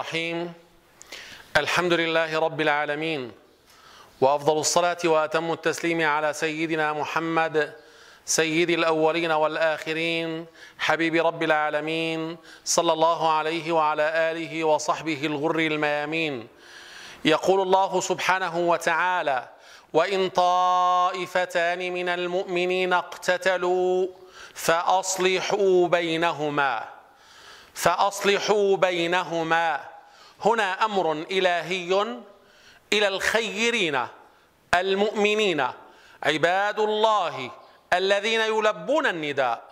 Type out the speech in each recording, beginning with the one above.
الرحيم. الحمد لله رب العالمين، وأفضل الصلاة وأتم التسليم على سيدنا محمد سيد الأولين والآخرين حبيب رب العالمين صلى الله عليه وعلى آله وصحبه الغر الميامين. يقول الله سبحانه وتعالى: وإن طائفتان من المؤمنين اقتتلوا فأصلحوا بينهما. هنا أمر إلهي إلى الخيرين المؤمنين عباد الله الذين يلبون النداء،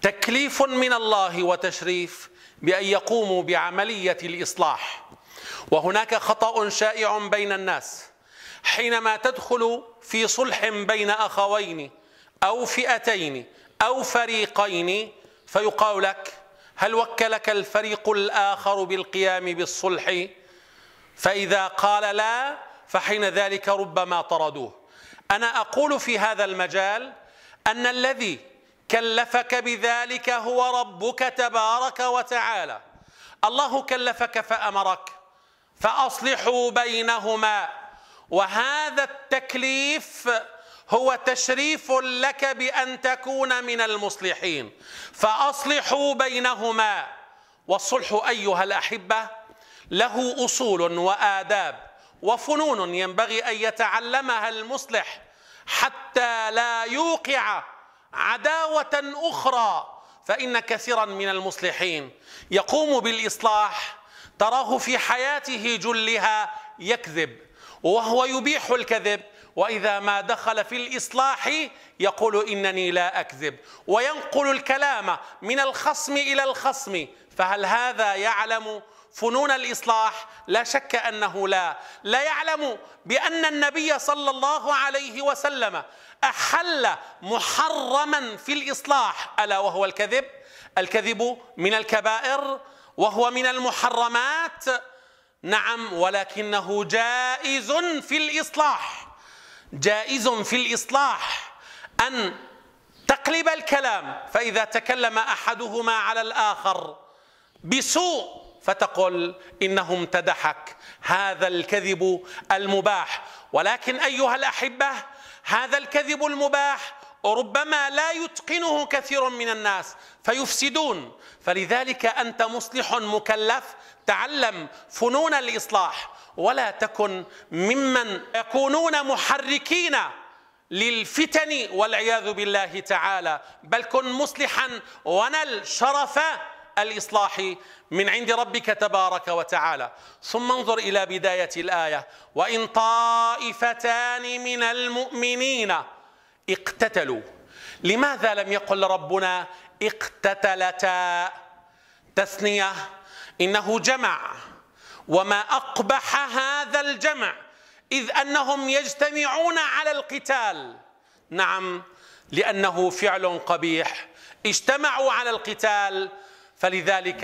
تكليف من الله وتشريف بأن يقوموا بعملية الإصلاح. وهناك خطأ شائع بين الناس حينما تدخل في صلح بين أخوين أو فئتين أو فريقين، فيقال لك: هل وكلك الفريق الآخر بالقيام بالصلح؟ فإذا قال لا، فحين ذلك ربما طردوه. أنا أقول في هذا المجال أن الذي كلفك بذلك هو ربك تبارك وتعالى. الله كلفك فأمرك فأصلحوا بينهما، وهذا التكليف هو تشريف لك بأن تكون من المصلحين. فأصلحوا بينهما. والصلح أيها الأحبة له أصول وآداب وفنون ينبغي أن يتعلمها المصلح حتى لا يوقع عداوة أخرى. فإن كثيرا من المصلحين يقوم بالإصلاح تراه في حياته جلها يكذب وهو يبيح الكذب، وإذا ما دخل في الإصلاح يقول: إنني لا أكذب، وينقل الكلام من الخصم إلى الخصم. فهل هذا يعلم فنون الإصلاح؟ لا شك أنه لا يعلم بأن النبي صلى الله عليه وسلم أحل محرما في الإصلاح، ألا وهو الكذب. الكذب من الكبائر وهو من المحرمات، نعم، ولكنه جائز في الإصلاح. جائز في الإصلاح أن تقلب الكلام، فإذا تكلم أحدهما على الآخر بسوء فتقول: إنه امتدحك. هذا الكذب المباح. ولكن أيها الأحبة، هذا الكذب المباح ربما لا يتقنه كثير من الناس فيفسدون. فلذلك أنت مصلح مكلف، تعلم فنون الإصلاح، ولا تكن ممن يكونون محركين للفتن والعياذ بالله تعالى، بل كن مصلحا ونل شرف الإصلاح من عند ربك تبارك وتعالى. ثم انظر إلى بداية الآية: وإن طائفتان من المؤمنين اقتتلوا. لماذا لم يقل ربنا اقتتلتا تثنية؟ إنه جمع، وما أقبح هذا الجمع، إذ أنهم يجتمعون على القتال. نعم، لأنه فعل قبيح، اجتمعوا على القتال، فلذلك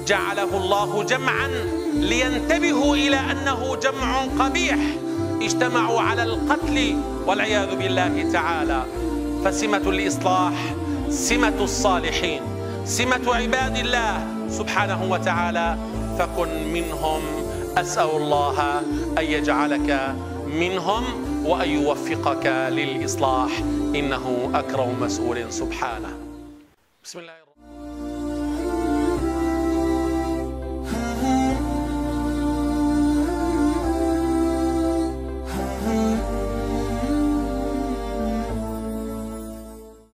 جعله الله جمعا لينتبهوا إلى أنه جمع قبيح، اجتمعوا على القتل والعياذ بالله تعالى. فسمة الإصلاح سمة الصالحين، سمة عباد الله سبحانه وتعالى، فكن منهم. أسأل الله أن يجعلك منهم وأن يوفقك للإصلاح، إنه أكرم مسؤول سبحانه. بسم الله.